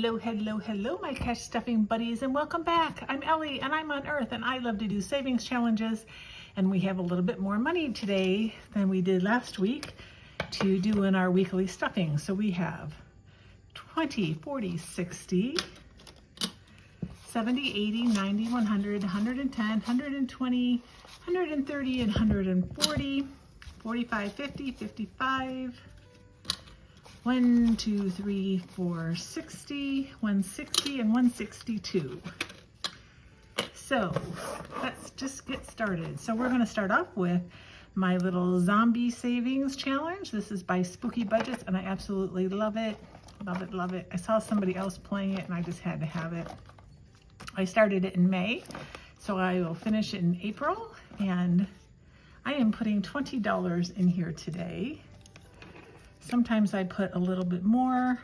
Hello, hello, hello, my cash stuffing buddies, and welcome back. I'm Ellie, and I'm on Earth, and I love to do savings challenges, and we have a little bit more money today than we did last week to do in our weekly stuffing. So we have 20, 40, 60, 70, 80, 90, 100, 110, 120, 130, and 140, 45, 50, 55, 1, 2, 3, 4, 60, 160, and 162. So let's just get started. So we're going to start off with my little zombie savings challenge. This is by Spooky Budgets, and I absolutely love it. Love it, love it. I saw somebody else playing it, and I just had to have it. I started it in May, so I will finish it in April, and I am putting $20 in here today. Sometimes I put a little bit more,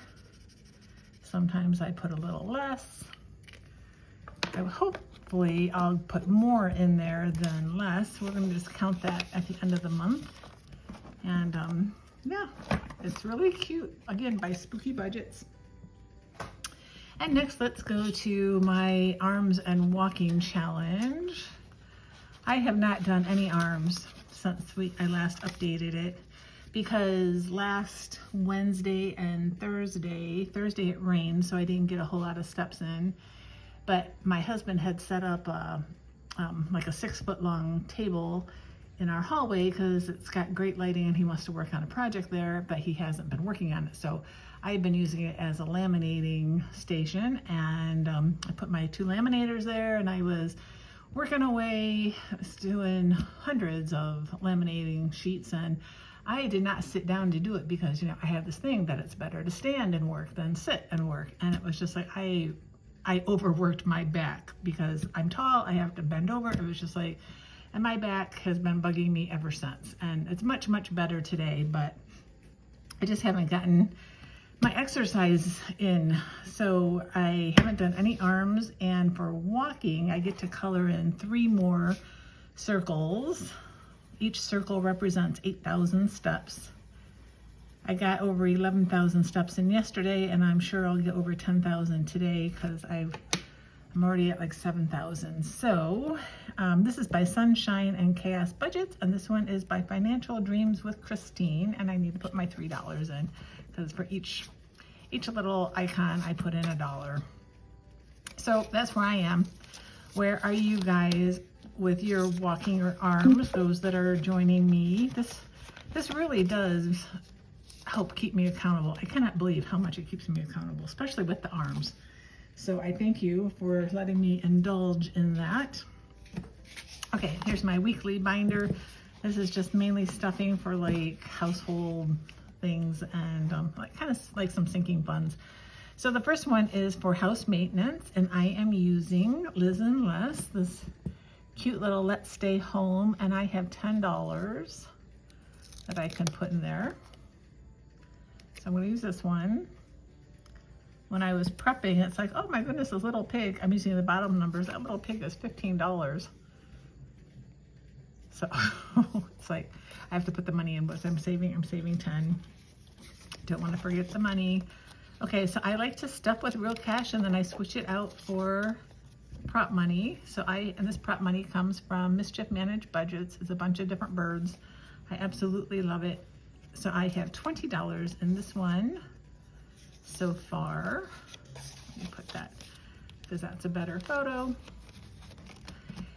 sometimes I put a little less. Hopefully I'll put more in there than less. We're going to just count that at the end of the month. And yeah, it's really cute. Again, by Spooky Budgets. And next, let's go to my arms and walking challenge. I have not done any arms since I last updated it, because last Wednesday and Thursday it rained, so I didn't get a whole lot of steps in. But my husband had set up like a 6-foot long table in our hallway because it's got great lighting and he wants to work on a project there, but he hasn't been working on it. So I've been using it as a laminating station, and I put my 2 laminators there, and I was working away. I was doing hundreds of laminating sheets, and I did not sit down to do it because, you know, I have this thing that it's better to stand and work than sit and work. And it was just like, I overworked my back because I'm tall, I have to bend over. It was just like, and my back has been bugging me ever since. And it's much, much better today, but I just haven't gotten my exercise in. So I haven't done any arms, and for walking, I get to color in 3 more circles. Each circle represents 8,000 steps. I got over 11,000 steps in yesterday, and I'm sure I'll get over 10,000 today because I'm already at like 7,000. So this is by Sunshine and Chaos Budgets, and this one is by Financial Dreams with Christine, and I need to put my $3 in because for each little icon I put in $1. So that's where I am. Where are you guys with your walking or arms, those that are joining me? This really does help keep me accountable. I cannot believe how much it keeps me accountable, especially with the arms. So I thank you for letting me indulge in that. Okay, here's my weekly binder. This is just mainly stuffing for like household things and like kind of like some sinking funds. So the first one is for house maintenance, and I am using Liz and Les, this cute little Let's Stay Home, and I have $10 that I can put in there. So I'm going to use this one. When I was prepping, it's like, oh my goodness, this little pig. I'm using the bottom numbers. That little pig is $15. So it's like, I have to put the money in, but I'm saving 10. Don't want to forget the money. Okay, so I like to stuff with real cash, and then I switch it out for prop money. So and this prop money comes from Mischief Managed Budgets. It's a bunch of different birds. I absolutely love it. So I have $20 in this one so far. Let me put that because that's a better photo.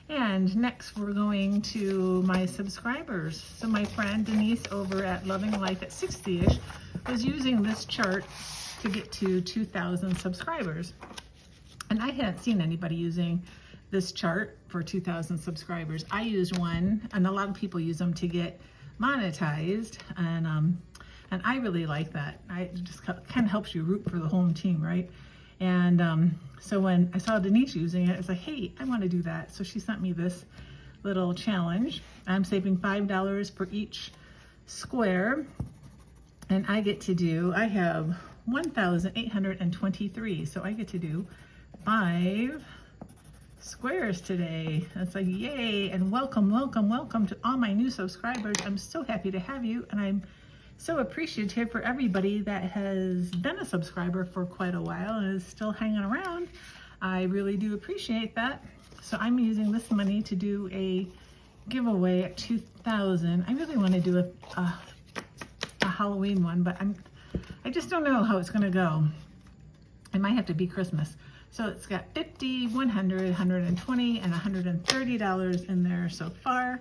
And next we're going to my subscribers. So my friend Denise over at Loving Life at 60ish was using this chart to get to 2,000 subscribers. And I hadn't seen anybody using this chart for 2,000 subscribers. I used one, and a lot of people use them to get monetized, and I really like that. It just kind of helps you root for the home team, right? And so when I saw Denise using it, I was like, hey, I want to do that. So she sent me this little challenge. I'm saving $5 for each square, and I have 1,823, so I get to do 5 squares today. That's like, yay, and welcome, welcome, welcome to all my new subscribers. I'm so happy to have you, and I'm so appreciative for everybody that has been a subscriber for quite a while and is still hanging around. I really do appreciate that. So I'm using this money to do a giveaway at 2,000. I really want to do a Halloween one, but I just don't know how it's going to go. It might have to be Christmas. So it's got 50, 100, 120, and $130 in there so far.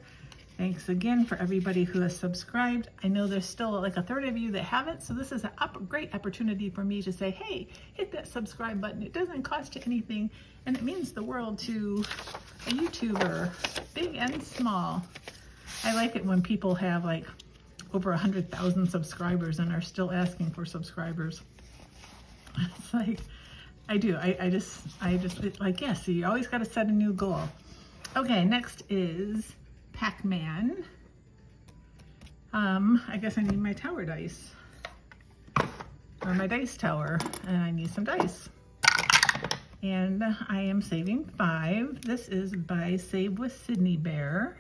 Thanks again for everybody who has subscribed. I know there's still like a third of you that haven't, so this is a great opportunity for me to say, hey, hit that subscribe button. It doesn't cost you anything, and it means the world to a YouTuber, big and small. I like it when people have like over 100,000 subscribers and are still asking for subscribers. It's like, I do. I just like, yes, you always got to set a new goal. Okay, next is Pac-Man. I guess I need my tower dice, or my dice tower, and I need some dice. And I am saving 5. This is by Save with Sydney Bear.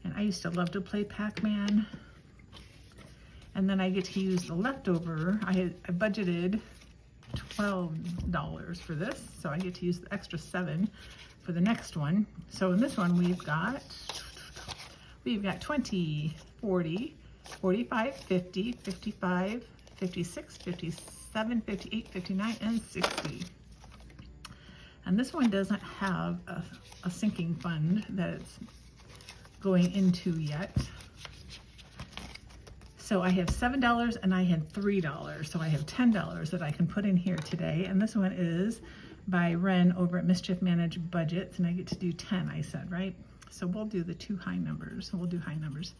And I used to love to play Pac-Man. And then I get to use the leftover. I budgeted $12 for this, so I get to use the extra 7 for the next one. So in this one we've got 20, 40, 45, 50, 55, 56, 57, 58, 59, and 60. And this one doesn't have a sinking fund that it's going into yet. So I have $7 and I had $3. So I have $10 that I can put in here today. And this one is by Ren over at Mischief Managed Budgets, and I get to do 10, I said, right? So we'll do the 2 high numbers. We'll do high numbers.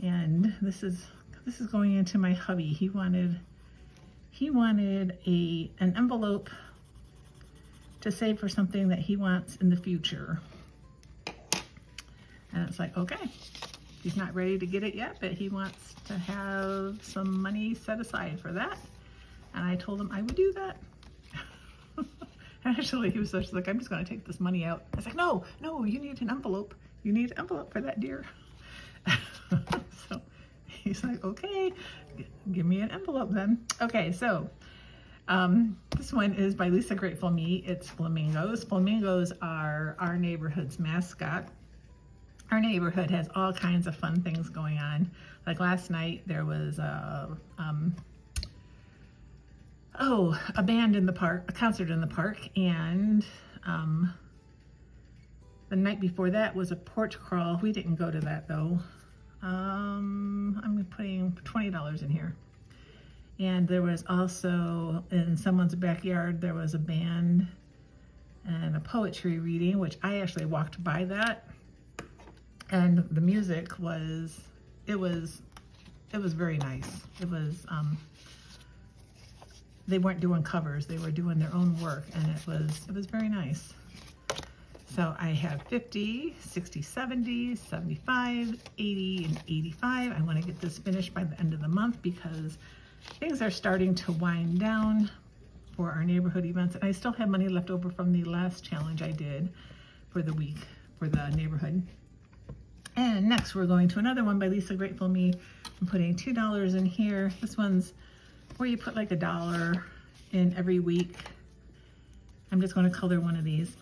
And this is going into my hubby. He wanted an envelope to save for something that he wants in the future. And it's like, okay, he's not ready to get it yet, but he wants to have some money set aside for that. And I told him I would do that. Actually, he was such like, I'm just going to take this money out. I was like, no, you need an envelope. You need an envelope for that, dear. So he's like, okay, give me an envelope then. Okay, so this one is by Lisa Grateful Me. It's flamingos. Flamingos are our neighborhood's mascot. Our neighborhood has all kinds of fun things going on. Like last night, there was a band in the park, a concert in the park, and the night before that was a porch crawl. We didn't go to that though. I'm putting $20 in here. And there was also, in someone's backyard, there was a band and a poetry reading, which I actually walked by that. And the music was very nice. It was, they weren't doing covers, they were doing their own work, and it was very nice. So I have 50, 60, 70, 75, 80, and 85. I want to get this finished by the end of the month because things are starting to wind down for our neighborhood events. And I still have money left over from the last challenge I did for the week for the neighborhood. And next we're going to another one by Lisa Grateful Me. I'm putting $2 in here. This one's where you put like $1 in every week. I'm just going to color one of these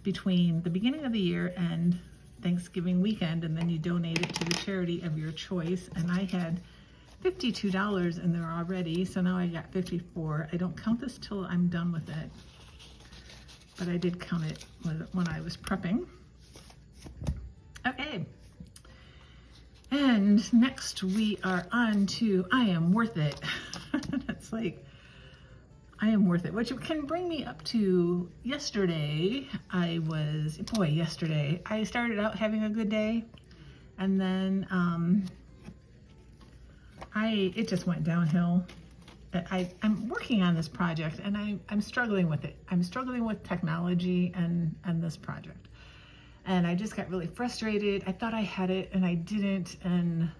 between the beginning of the year and Thanksgiving weekend, and then you donate it to the charity of your choice. And I had $52 in there already, so now I got 54. I don't count this till I'm done with it, but I did count it when I was prepping. Okay, and next we are on to I Am Worth It. It's like, I am worth it, which can bring me up to yesterday. Yesterday I started out having a good day, and then it just went downhill. I'm working on this project, and I'm struggling with it. I'm struggling with technology and this project. And I just got really frustrated. I thought I had it and I didn't, and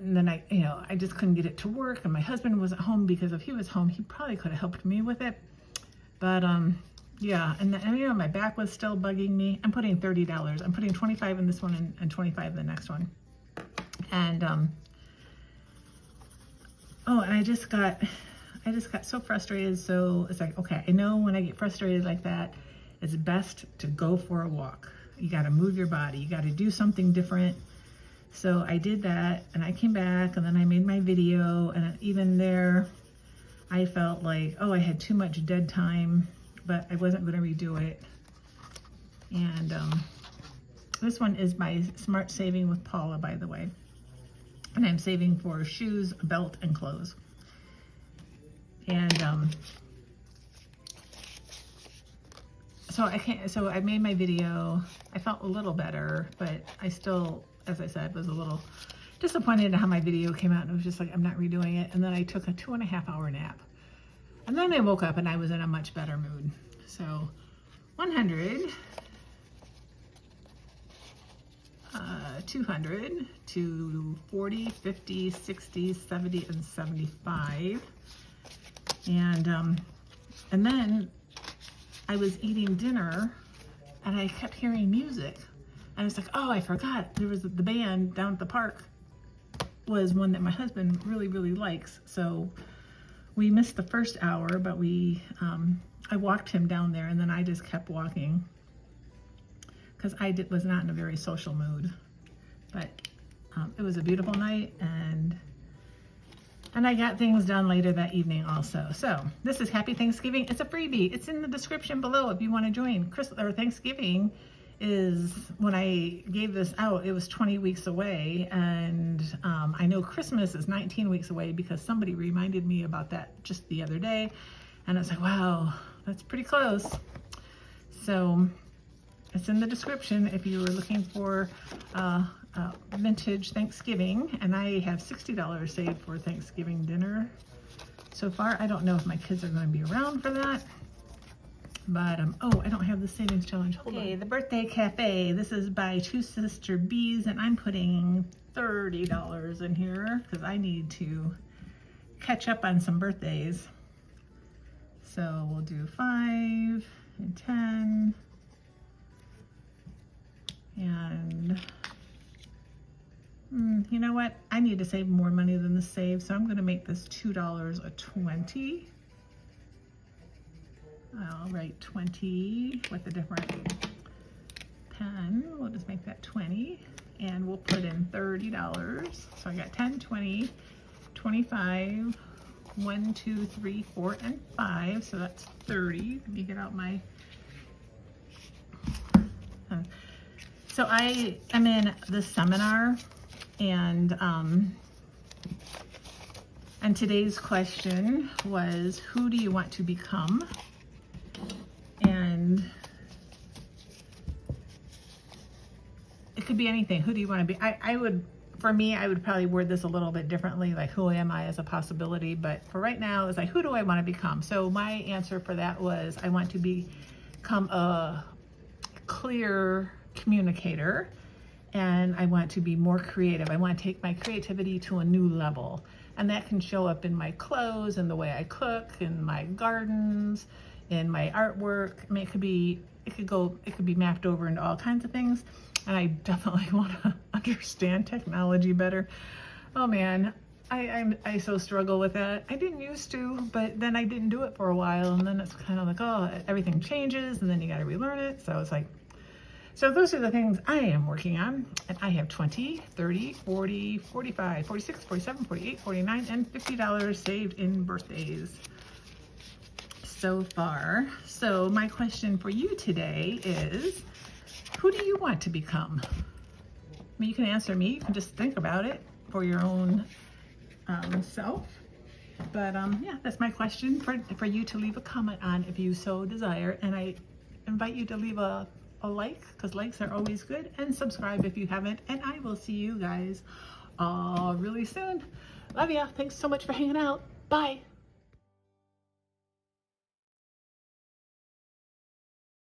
then I just couldn't get it to work, and my husband wasn't home because if he was home, he probably could have helped me with it. But yeah, and my back was still bugging me. I'm putting $30. I'm putting 25 in this one and 25 in the next one. And oh, and I just got so frustrated. So it's like, okay, I know when I get frustrated like that, it's best to go for a walk. You got to move your body. You got to do something different. So I did that, and I came back, and then I made my video, and even there, I felt like, oh, I had too much dead time, but I wasn't going to redo it. And this one is by Smart Saving with Paula, by the way. And I'm saving for shoes, belt, and clothes. And so I made my video. I felt a little better, but I still, as I said, was a little disappointed in how my video came out. And it was just like, I'm not redoing it. And then I took a 2.5-hour nap. And then I woke up and I was in a much better mood. So 100, 200 to 40, 50, 60, 70, and 75. And then I was eating dinner and I kept hearing music. And it's like, oh, I forgot. There was the band down at the park was one that my husband really, really likes. So we missed the first hour, but I walked him down there, and then I just kept walking because I was not in a very social mood. But it was a beautiful night, and I got things done later that evening also. So this is Happy Thanksgiving. It's a freebie. It's in the description below if you want to join. Thanksgiving is, when I gave this out, it was 20 weeks away, and I know Christmas is 19 weeks away because somebody reminded me about that just the other day, and it's like, wow, that's pretty close. So it's in the description if you were looking for vintage Thanksgiving, and I have $60 saved for Thanksgiving dinner so far. I don't know if my kids are going to be around for that. But, oh, I don't have the savings challenge. Okay, the birthday cafe. This is by Two Sister Bees, and I'm putting $30 in here because I need to catch up on some birthdays. So we'll do 5 and 10. And you know what? I need to save more money than the save, so I'm going to make this $2 a 20. I'll write 20 with a different pen. We'll just make that 20, and we'll put in $30. So I got 10, 20, 25, 1, 2, 3, 4, and 5. So that's 30. Let me get out my... So I am in this seminar, and today's question was, who do you want to become? And it could be anything. Who do you want to be? For me, I would probably word this a little bit differently, like who am I as a possibility, but for right now, it's like, who do I want to become? So my answer for that was, I want to become a clear communicator, and I want to be more creative. I want to take my creativity to a new level, and that can show up in my clothes, and the way I cook, in my gardens, in my artwork. I mean, it could be mapped over into all kinds of things, and I definitely want to understand technology better. Oh man, I so struggle with that. I didn't used to, but then I didn't do it for a while, and then it's kind of like, oh, everything changes, and then you got to relearn it. So it's like, so those are the things I am working on, and I have 20, 30, 40, 45, 46, 47, 48, 49, and $50 saved in birthdays so far. So my question for you today is, who do you want to become? I mean, you can answer me, you can just think about it for your own self. But yeah, that's my question for you to leave a comment on if you so desire. And I invite you to leave a like, because likes are always good, and subscribe if you haven't. And I will see you guys all really soon. Love ya. Thanks so much for hanging out. Bye.